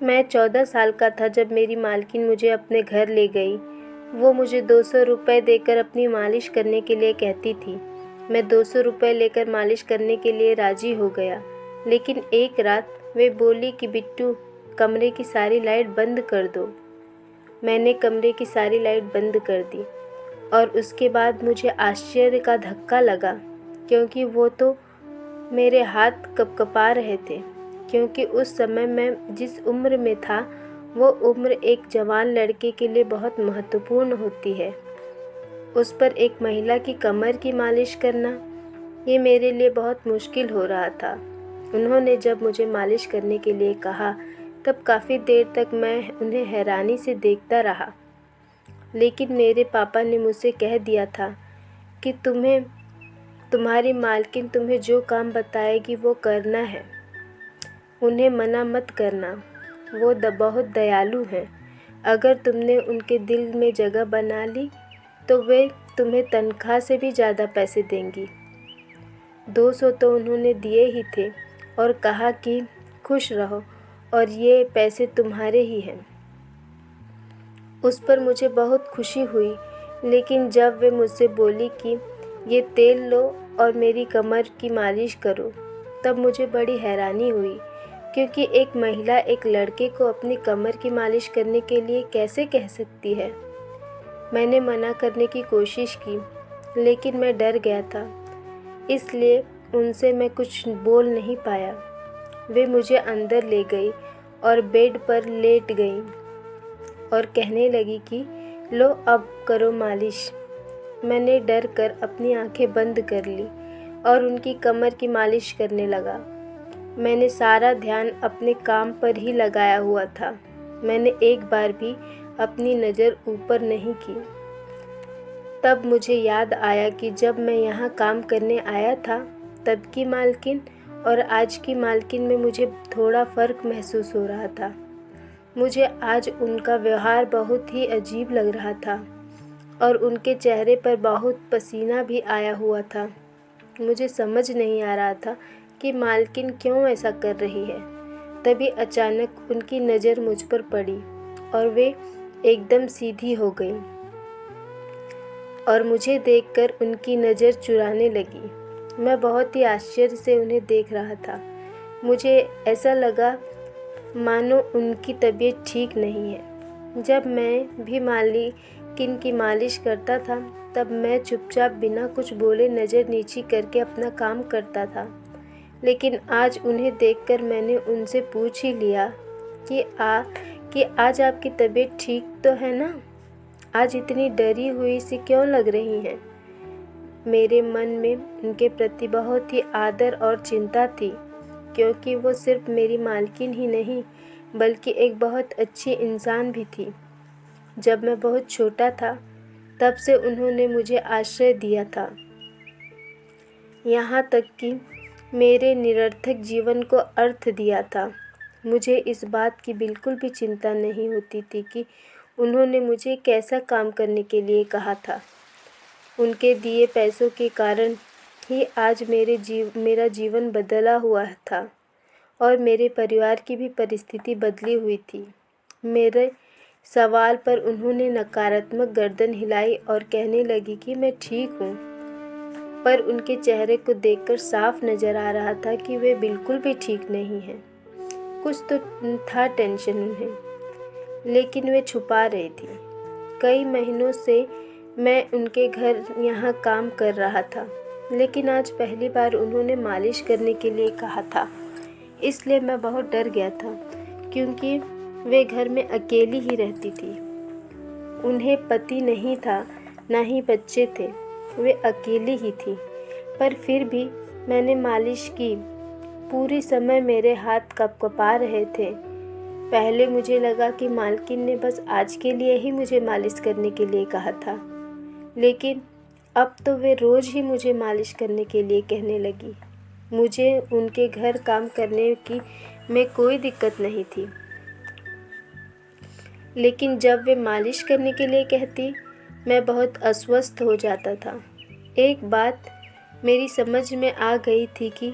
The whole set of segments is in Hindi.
मैं 14 साल का था जब मेरी मालकिन मुझे अपने घर ले गई। वो मुझे 200 रुपये देकर अपनी मालिश करने के लिए कहती थी। मैं 200 रुपये लेकर मालिश करने के लिए राज़ी हो गया, लेकिन एक रात वे बोली कि बिट्टू, कमरे की सारी लाइट बंद कर दो। मैंने कमरे की सारी लाइट बंद कर दी और उसके बाद मुझे आश्चर्य का धक्का लगा, क्योंकि वो तो मेरे हाथ कँपा रहे थे, क्योंकि उस समय मैं जिस उम्र में था वो उम्र एक जवान लड़के के लिए बहुत महत्वपूर्ण होती है। उस पर एक महिला की कमर की मालिश करना, ये मेरे लिए बहुत मुश्किल हो रहा था। उन्होंने जब मुझे मालिश करने के लिए कहा तब काफ़ी देर तक मैं उन्हें हैरानी से देखता रहा, लेकिन मेरे पापा ने मुझसे कह दिया था कि तुम्हारी मालकिन तुम्हें जो काम बताएगी वो करना है, उन्हें मना मत करना, वो बहुत दयालु हैं। अगर तुमने उनके दिल में जगह बना ली तो वे तुम्हें तनख्वाह से भी ज़्यादा पैसे देंगी। 200 तो उन्होंने दिए ही थे और कहा कि खुश रहो और ये पैसे तुम्हारे ही हैं। उस पर मुझे बहुत खुशी हुई, लेकिन जब वे मुझसे बोली कि ये तेल लो और मेरी कमर की मालिश करो, तब मुझे बड़ी हैरानी हुई, क्योंकि एक महिला एक लड़के को अपनी कमर की मालिश करने के लिए कैसे कह सकती है। मैंने मना करने की कोशिश की, लेकिन मैं डर गया था, इसलिए उनसे मैं कुछ बोल नहीं पाया। वे मुझे अंदर ले गई और बेड पर लेट गई और कहने लगी कि लो अब करो मालिश। मैंने डर कर अपनी आंखें बंद कर ली और उनकी कमर की मालिश करने लगा। मैंने सारा ध्यान अपने काम पर ही लगाया हुआ था। मैंने एक बार भी अपनी नज़र ऊपर नहीं की। तब मुझे याद आया कि जब मैं यहाँ काम करने आया था तब की मालकिन और आज की मालकिन में मुझे थोड़ा फ़र्क महसूस हो रहा था। मुझे आज उनका व्यवहार बहुत ही अजीब लग रहा था और उनके चेहरे पर बहुत पसीना भी आया हुआ था। मुझे समझ नहीं आ रहा था कि मालकिन क्यों ऐसा कर रही है। तभी अचानक उनकी नज़र मुझ पर पड़ी और वे एकदम सीधी हो गई और मुझे देखकर उनकी नज़र चुराने लगी। मैं बहुत ही आश्चर्य से उन्हें देख रहा था। मुझे ऐसा लगा मानो उनकी तबीयत ठीक नहीं है। जब मैं भी मालकिन की मालिश करता था तब मैं चुपचाप बिना कुछ बोले नज़र नीची करके अपना काम करता था, लेकिन आज उन्हें देखकर मैंने उनसे पूछ ही लिया कि आज आपकी तबीयत ठीक तो है ना? आज इतनी डरी हुई सी क्यों लग रही हैं? मेरे मन में उनके प्रति बहुत ही आदर और चिंता थी, क्योंकि वो सिर्फ मेरी मालकिन ही नहीं बल्कि एक बहुत अच्छी इंसान भी थी। जब मैं बहुत छोटा था तब से उन्होंने मुझे आश्रय दिया था, यहाँ तक कि मेरे निरर्थक जीवन को अर्थ दिया था। मुझे इस बात की बिल्कुल भी चिंता नहीं होती थी कि उन्होंने मुझे कैसा काम करने के लिए कहा था। उनके दिए पैसों के कारण ही आज मेरा जीवन बदला हुआ था और मेरे परिवार की भी परिस्थिति बदली हुई थी। मेरे सवाल पर उन्होंने नकारात्मक गर्दन हिलाई और कहने लगी कि मैं ठीक हूँ, पर उनके चेहरे को देखकर साफ नज़र आ रहा था कि वे बिल्कुल भी ठीक नहीं हैं। कुछ तो था टेंशन उन्हें, लेकिन वे छुपा रही थी। कई महीनों से मैं उनके घर यहाँ काम कर रहा था, लेकिन आज पहली बार उन्होंने मालिश करने के लिए कहा था, इसलिए मैं बहुत डर गया था, क्योंकि वे घर में अकेली ही रहती थी। उन्हें पति नहीं था, ना ही बच्चे थे, वे अकेली ही थी। पर फिर भी मैंने मालिश की। पूरी समय मेरे हाथ कँपा रहे थे। पहले मुझे लगा कि मालकिन ने बस आज के लिए ही मुझे मालिश करने के लिए कहा था, लेकिन अब तो वे रोज़ ही मुझे मालिश करने के लिए कहने लगी। मुझे उनके घर काम करने की में कोई दिक्कत नहीं थी, लेकिन जब वे मालिश करने के लिए कहती मैं बहुत अस्वस्थ हो जाता था। एक बात मेरी समझ में आ गई थी कि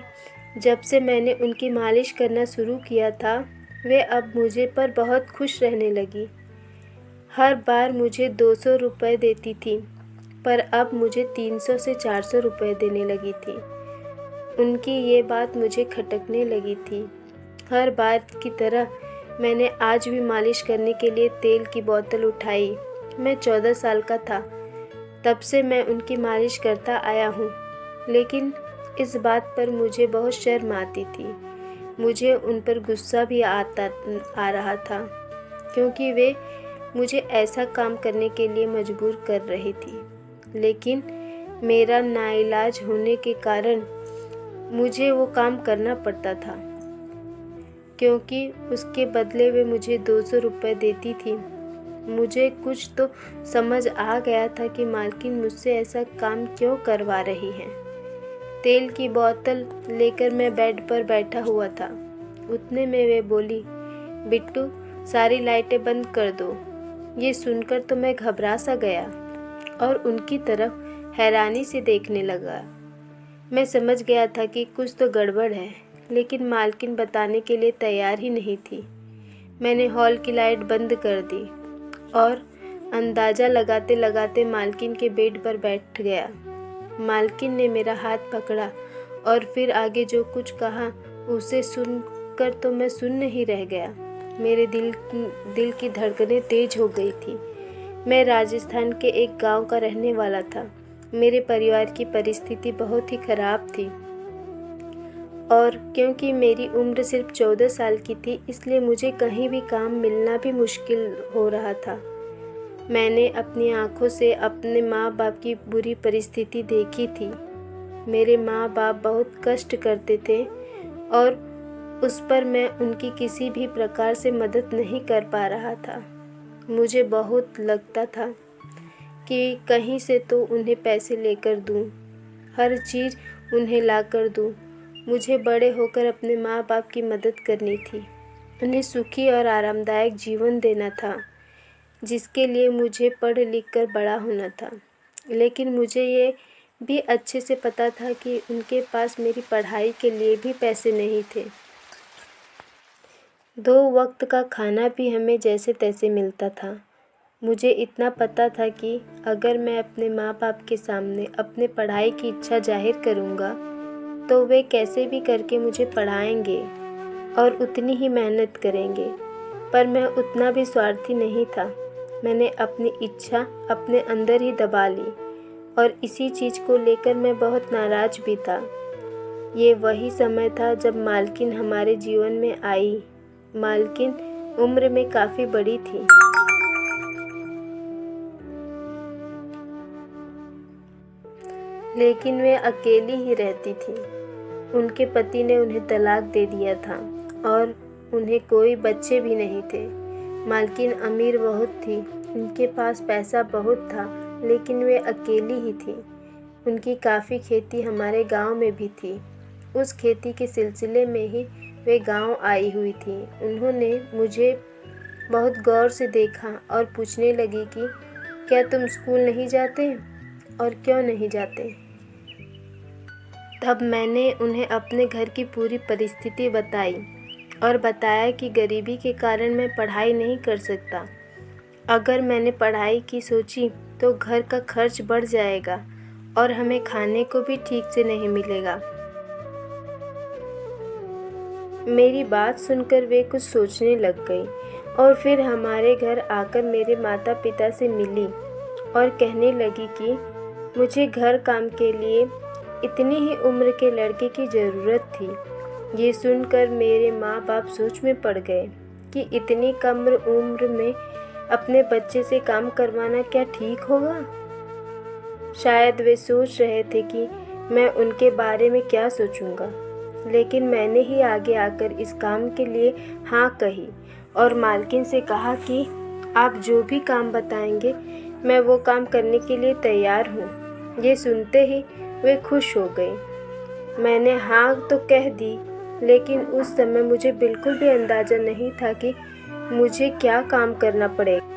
जब से मैंने उनकी मालिश करना शुरू किया था वे अब मुझे पर बहुत खुश रहने लगी। हर बार मुझे 200 रुपये देती थी, पर अब मुझे 300 से 400 रुपये देने लगी थी। उनकी ये बात मुझे खटकने लगी थी। हर बार की तरह मैंने आज भी मालिश करने के लिए तेल की बोतल उठाई। मैं 14 साल का था, तब से मैं उनकी मालिश करता आया हूँ, लेकिन इस बात पर मुझे बहुत शर्म आती थी। मुझे उन पर गुस्सा भी आ रहा था, क्योंकि वे मुझे ऐसा काम करने के लिए मजबूर कर रही थी। लेकिन मेरा नाइलाज होने के कारण मुझे वो काम करना पड़ता था, क्योंकि उसके बदले वे मुझे 200 रुपये देती थी। मुझे कुछ तो समझ आ गया था कि मालकिन मुझसे ऐसा काम क्यों करवा रही हैं। तेल की बोतल लेकर मैं बेड पर बैठा हुआ था। उतने में वे बोली, बिट्टू, सारी लाइटें बंद कर दो। ये सुनकर तो मैं घबरा सा गया और उनकी तरफ हैरानी से देखने लगा। मैं समझ गया था कि कुछ तो गड़बड़ है, लेकिन मालकिन बताने के लिए तैयार ही नहीं थी। मैंने हॉल की लाइट बंद कर दी और अंदाज़ा लगाते लगाते मालकिन के बेड पर बैठ गया। मालकिन ने मेरा हाथ पकड़ा और फिर आगे जो कुछ कहा उसे सुनकर तो मैं सुन नहीं रह गया। मेरे दिल की धड़कनें तेज हो गई थी। मैं राजस्थान के एक गांव का रहने वाला था। मेरे परिवार की परिस्थिति बहुत ही खराब थी और क्योंकि मेरी उम्र सिर्फ 14 साल की थी, इसलिए मुझे कहीं भी काम मिलना भी मुश्किल हो रहा था। मैंने अपनी आंखों से अपने माँ बाप की बुरी परिस्थिति देखी थी। मेरे माँ बाप बहुत कष्ट करते थे और उस पर मैं उनकी किसी भी प्रकार से मदद नहीं कर पा रहा था। मुझे बहुत लगता था कि कहीं से तो उन्हें पैसे लेकर दूं, हर चीज़ उन्हें लाकर दूं। मुझे बड़े होकर अपने माँ बाप की मदद करनी थी, उन्हें सुखी और आरामदायक जीवन देना था, जिसके लिए मुझे पढ़ लिख कर बड़ा होना था। लेकिन मुझे ये भी अच्छे से पता था कि उनके पास मेरी पढ़ाई के लिए भी पैसे नहीं थे। 2 वक्त का खाना भी हमें जैसे तैसे मिलता था। मुझे इतना पता था कि अगर मैं अपने माँ बाप के सामने अपने पढ़ाई की इच्छा जाहिर करूँगा तो वे कैसे भी करके मुझे पढ़ाएंगे और उतनी ही मेहनत करेंगे। पर मैं उतना भी स्वार्थी नहीं था। मैंने अपनी इच्छा अपने अंदर ही दबा ली और इसी चीज़ को लेकर मैं बहुत नाराज़ भी था। ये वही समय था जब मालकिन हमारे जीवन में आई। मालकिन उम्र में काफ़ी बड़ी थी, लेकिन वे अकेली ही रहती थी। उनके पति ने उन्हें तलाक दे दिया था और उन्हें कोई बच्चे भी नहीं थे। मालकिन अमीर बहुत थी, उनके पास पैसा बहुत था, लेकिन वे अकेली ही थी। उनकी काफ़ी खेती हमारे गांव में भी थी। उस खेती के सिलसिले में ही वे गांव आई हुई थी। उन्होंने मुझे बहुत गौर से देखा और पूछने लगी कि क्या तुम स्कूल नहीं जाते और क्यों नहीं जाते। तब मैंने उन्हें अपने घर की पूरी परिस्थिति बताई और बताया कि गरीबी के कारण मैं पढ़ाई नहीं कर सकता। अगर मैंने पढ़ाई की सोची तो घर का खर्च बढ़ जाएगा और हमें खाने को भी ठीक से नहीं मिलेगा। मेरी बात सुनकर वे कुछ सोचने लग गई और फिर हमारे घर आकर मेरे माता पिता से मिली और कहने लगी कि मुझे घर काम के लिए इतनी ही उम्र के लड़के की ज़रूरत थी। ये सुनकर मेरे माँ बाप सोच में पड़ गए कि इतनी कम उम्र में अपने बच्चे से काम करवाना क्या ठीक होगा। शायद वे सोच रहे थे कि मैं उनके बारे में क्या सोचूंगा, लेकिन मैंने ही आगे आकर इस काम के लिए हाँ कही और मालकिन से कहा कि आप जो भी काम बताएंगे मैं वो काम करने के लिए तैयार हूँ। ये सुनते ही वे खुश हो गई। मैंने हाँ तो कह दी, लेकिन उस समय मुझे बिल्कुल भी अंदाज़ा नहीं था कि मुझे क्या काम करना पड़ेगा।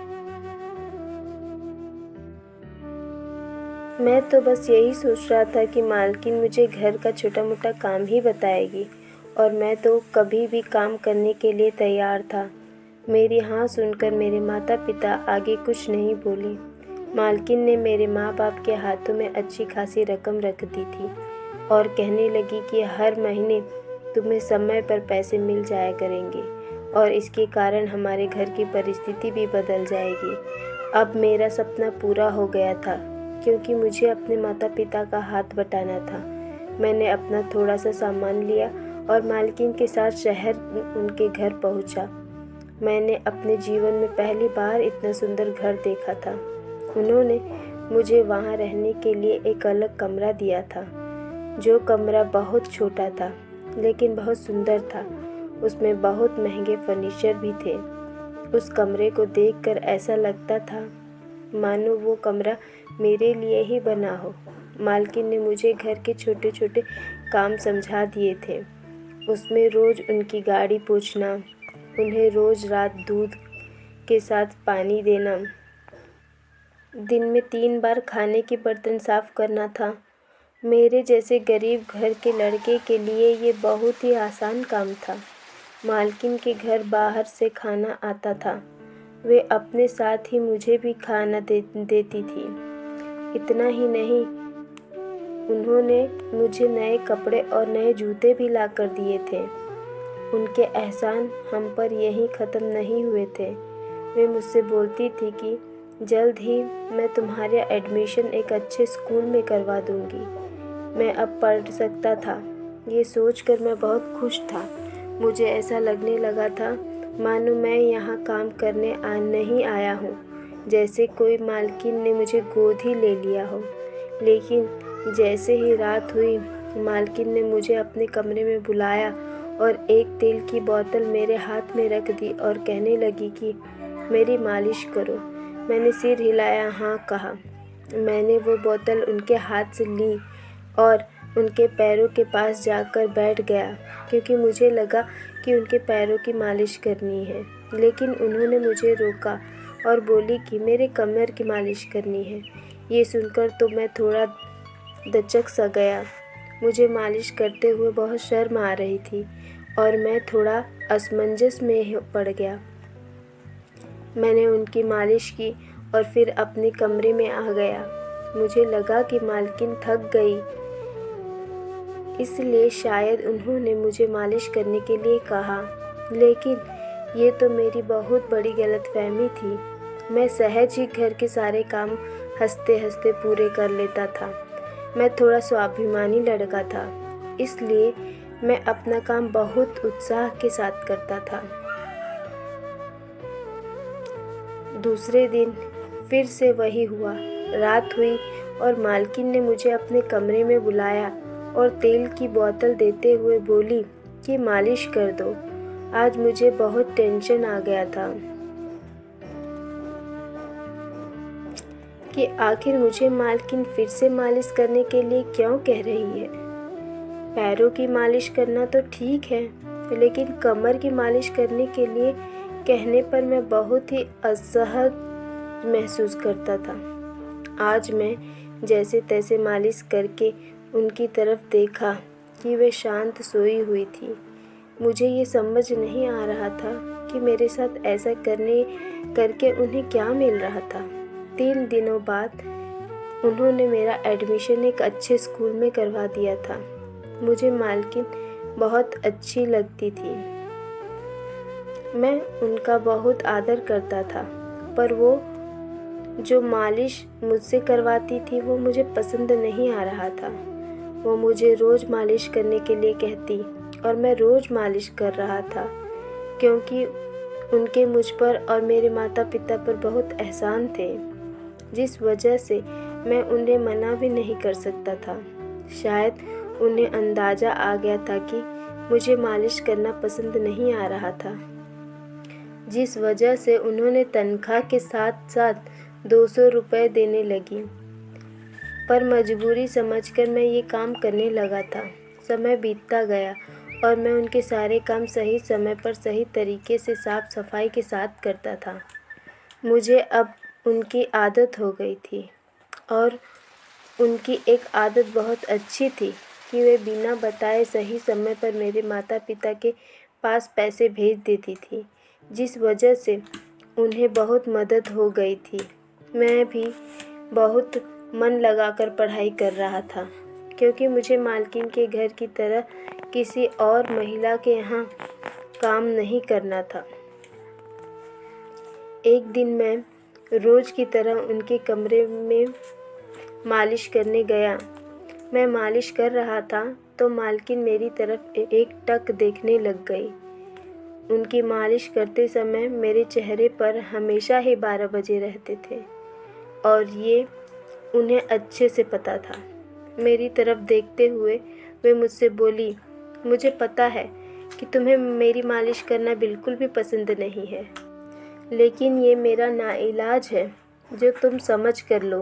मैं तो बस यही सोच रहा था कि मालकिन मुझे घर का छोटा मोटा काम ही बताएगी और मैं तो कभी भी काम करने के लिए तैयार था। मेरी हाँ सुनकर मेरे माता पिता आगे कुछ नहीं बोले। मालकिन ने मेरे माँ बाप के हाथों में अच्छी खासी रकम रख दी थी और कहने लगी कि हर महीने तुम्हें समय पर पैसे मिल जाया करेंगे और इसके कारण हमारे घर की परिस्थिति भी बदल जाएगी। अब मेरा सपना पूरा हो गया था क्योंकि मुझे अपने माता पिता का हाथ बटाना था। मैंने अपना थोड़ा सा सामान लिया और मालकिन के साथ शहर उनके घर पहुंचा। मैंने अपने जीवन में पहली बार इतना सुंदर घर देखा था। उन्होंने मुझे वहां रहने के लिए एक अलग कमरा दिया था। जो कमरा बहुत छोटा था लेकिन बहुत सुंदर था। उसमें बहुत महंगे फर्नीचर भी थे। उस कमरे को देखकर ऐसा लगता था मानो वो कमरा मेरे लिए ही बना हो। मालकिन ने मुझे घर के छोटे छोटे काम समझा दिए थे। उसमें रोज़ उनकी गाड़ी पोंछना, उन्हें रोज़ रात दूध के साथ पानी देना, दिन में 3 बार खाने के बर्तन साफ़ करना था। मेरे जैसे गरीब घर के लड़के के लिए ये बहुत ही आसान काम था। मालकिन के घर बाहर से खाना आता था। वे अपने साथ ही मुझे भी खाना देती थी। इतना ही नहीं, उन्होंने मुझे नए कपड़े और नए जूते भी ला कर दिए थे। उनके एहसान हम पर यहीं ख़त्म नहीं हुए थे। वे मुझसे बोलती थी कि जल्द ही मैं तुम्हारा एडमिशन एक अच्छे स्कूल में करवा दूंगी। मैं अब पढ़ सकता था। ये सोचकर मैं बहुत खुश था। मुझे ऐसा लगने लगा था मानो मैं यहाँ काम करने नहीं आया हूँ, जैसे कोई मालकिन ने मुझे गोद ही ले लिया हो। लेकिन जैसे ही रात हुई, मालकिन ने मुझे अपने कमरे में बुलाया और एक तेल की बोतल मेरे हाथ में रख दी और कहने लगी कि मेरी मालिश करो। मैंने सिर हिलाया, हाँ कहा। मैंने वो बोतल उनके हाथ से ली और उनके पैरों के पास जाकर बैठ गया क्योंकि मुझे लगा कि उनके पैरों की मालिश करनी है। लेकिन उन्होंने मुझे रोका और बोली कि मेरे कमर की मालिश करनी है। ये सुनकर तो मैं थोड़ा दचक सा गया। मुझे मालिश करते हुए बहुत शर्म आ रही थी और मैं थोड़ा असमंजस में पड़ गया। मैंने उनकी मालिश की और फिर अपने कमरे में आ गया। मुझे लगा कि मालकिन थक गई, इसलिए शायद उन्होंने मुझे मालिश करने के लिए कहा। लेकिन ये तो मेरी बहुत बड़ी गलतफहमी थी। मैं सहज ही घर के सारे काम हंसते हंसते पूरे कर लेता था। मैं थोड़ा स्वाभिमानी लड़का था, इसलिए मैं अपना काम बहुत उत्साह के साथ करता था। दूसरे दिन फिर से वही हुआ। रात हुई और मालकिन ने मुझे अपने कमरे में बुलाया और तेल की बोतल देते हुए बोली कि मालिश कर दो। आज मुझे बहुत टेंशन आ गया था कि आखिर मुझे मालकिन फिर से मालिश करने के लिए क्यों कह रही है। पैरों की मालिश करना तो ठीक है, लेकिन कमर की मालिश करने के लिए कहने पर मैं बहुत ही असहज महसूस करता था। आज मैं जैसे तैसे मालिश करके उनकी तरफ देखा कि वे शांत सोई हुई थी। मुझे ये समझ नहीं आ रहा था कि मेरे साथ ऐसा करके उन्हें क्या मिल रहा था। 3 दिनों बाद उन्होंने मेरा एडमिशन एक अच्छे स्कूल में करवा दिया था। मुझे मालकिन बहुत अच्छी लगती थी। मैं उनका बहुत आदर करता था, पर वो जो मालिश मुझसे करवाती थी वो मुझे पसंद नहीं आ रहा था। वो मुझे रोज़ मालिश करने के लिए कहती और मैं रोज़ मालिश कर रहा था क्योंकि उनके मुझ पर और मेरे माता पिता पर बहुत एहसान थे, जिस वजह से मैं उन्हें मना भी नहीं कर सकता था। शायद उन्हें अंदाज़ा आ गया था कि मुझे मालिश करना पसंद नहीं आ रहा था, जिस वजह से उन्होंने तनख्वाह के साथ साथ 200 रुपये देने लगी। पर मजबूरी समझकर मैं ये काम करने लगा था। समय बीतता गया और मैं उनके सारे काम सही समय पर सही तरीके से साफ सफाई के साथ करता था। मुझे अब उनकी आदत हो गई थी और उनकी एक आदत बहुत अच्छी थी कि वे बिना बताए सही समय पर मेरे माता पिता के पास पैसे भेज देती थी, जिस वजह से उन्हें बहुत मदद हो गई थी। मैं भी बहुत मन लगाकर पढ़ाई कर रहा था, क्योंकि मुझे मालकिन के घर की तरह किसी और महिला के यहाँ काम नहीं करना था। एक दिन मैं रोज़ की तरह उनके कमरे में मालिश करने गया। मैं मालिश कर रहा था तो मालकिन मेरी तरफ एकटक देखने लग गई। उनकी मालिश करते समय मेरे चेहरे पर हमेशा ही 12 बजे रहते थे और ये उन्हें अच्छे से पता था। मेरी तरफ देखते हुए वे मुझसे बोली, मुझे पता है कि तुम्हें मेरी मालिश करना बिल्कुल भी पसंद नहीं है, लेकिन ये मेरा नाइलाज है जो तुम समझ कर लो।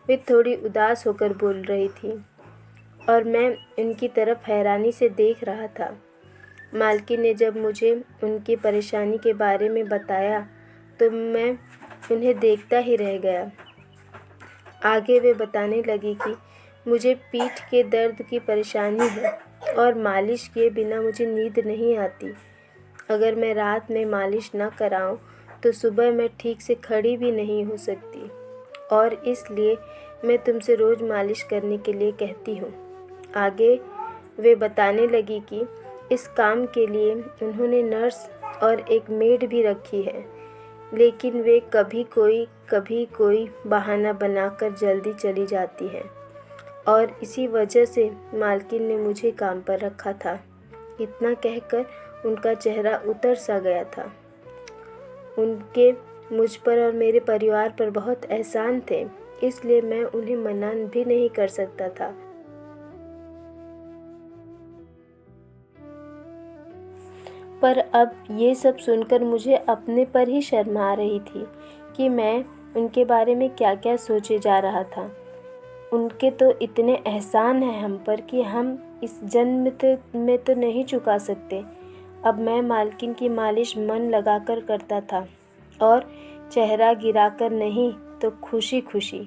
वे थोड़ी उदास होकर बोल रही थी और मैं उनकी तरफ हैरानी से देख रहा था। मालकिन ने जब मुझे उनकी परेशानी के बारे में बताया तो मैं उन्हें देखता ही रह गया। आगे वे बताने लगी कि मुझे पीठ के दर्द की परेशानी है और मालिश किए बिना मुझे नींद नहीं आती। अगर मैं रात में मालिश न कराऊं तो सुबह मैं ठीक से खड़ी भी नहीं हो सकती और इसलिए मैं तुमसे रोज़ मालिश करने के लिए कहती हूँ। आगे वे बताने लगी कि इस काम के लिए उन्होंने नर्स और एक मेड भी रखी है, लेकिन वे कभी कोई बहाना बनाकर जल्दी चली जाती है और इसी वजह से मालकिन ने मुझे काम पर रखा था। इतना कहकर उनका चेहरा उतर सा गया था। उनके मुझ पर और मेरे परिवार पर बहुत एहसान थे, इसलिए मैं उन्हें मना भी नहीं कर सकता था। पर अब ये सब सुनकर मुझे अपने पर ही शर्म आ रही थी कि मैं उनके बारे में क्या क्या सोचे जा रहा था। उनके तो इतने एहसान हैं हम पर कि हम इस जन्म में तो नहीं चुका सकते। अब मैं मालकिन की मालिश मन लगाकर करता था और चेहरा गिराकर नहीं तो खुशी खुशी।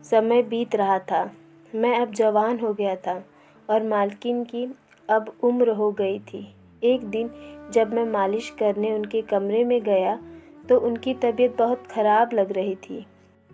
समय बीत रहा था। मैं अब जवान हो गया था और मालकिन की अब उम्र हो गई थी। एक दिन जब मैं मालिश करने उनके कमरे में गया तो उनकी तबीयत बहुत ख़राब लग रही थी।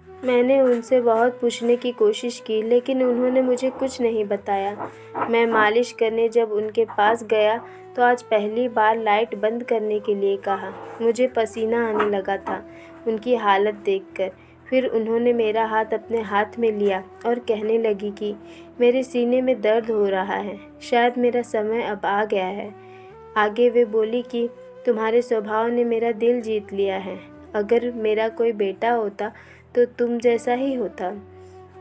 मैंने उनसे बहुत पूछने की कोशिश की, लेकिन उन्होंने मुझे कुछ नहीं बताया। मैं मालिश करने जब उनके पास गया तो आज पहली बार लाइट बंद करने के लिए कहा। मुझे पसीना आने लगा था उनकी हालत देखकर। फिर उन्होंने मेरा हाथ अपने हाथ में लिया और कहने लगी कि मेरे सीने में दर्द हो रहा है, शायद मेरा समय अब आ गया है। आगे वे बोली कि तुम्हारे स्वभाव ने मेरा दिल जीत लिया है। अगर मेरा कोई बेटा होता तो तुम जैसा ही होता।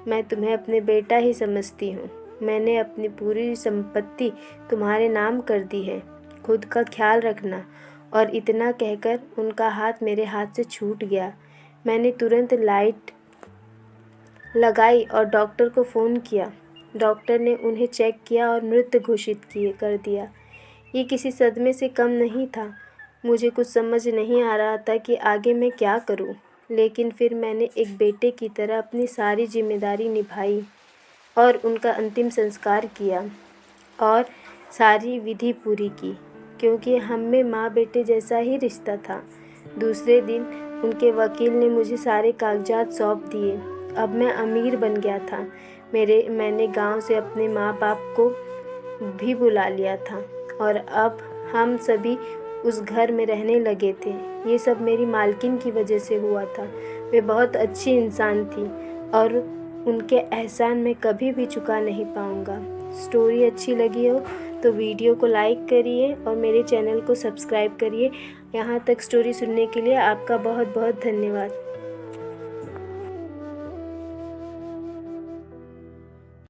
मैं तुम्हें अपने बेटा ही समझती हूँ। मैंने अपनी पूरी संपत्ति तुम्हारे नाम कर दी है। खुद का ख्याल रखना। और इतना कहकर उनका हाथ मेरे हाथ से छूट गया। मैंने तुरंत लाइट लगाई और डॉक्टर को फ़ोन किया। डॉक्टर ने उन्हें चेक किया और मृत घोषित कर दिया। ये किसी सदमे से कम नहीं था। मुझे कुछ समझ नहीं आ रहा था कि आगे मैं क्या करूं, लेकिन फिर मैंने एक बेटे की तरह अपनी सारी जिम्मेदारी निभाई और उनका अंतिम संस्कार किया और सारी विधि पूरी की, क्योंकि हम में माँ बेटे जैसा ही रिश्ता था। दूसरे दिन उनके वकील ने मुझे सारे कागजात सौंप दिए। अब मैं अमीर बन गया था। मैंने गांव से अपने माँ बाप को भी बुला लिया था और अब हम सभी उस घर में रहने लगे थे। ये सब मेरी मालकिन की वजह से हुआ था। वे बहुत अच्छी इंसान थी और उनके एहसान मैं कभी भी चुका नहीं पाऊँगा। स्टोरी अच्छी लगी हो तो वीडियो को लाइक करिए और मेरे चैनल को सब्सक्राइब करिए। यहाँ तक स्टोरी सुनने के लिए आपका बहुत बहुत धन्यवाद।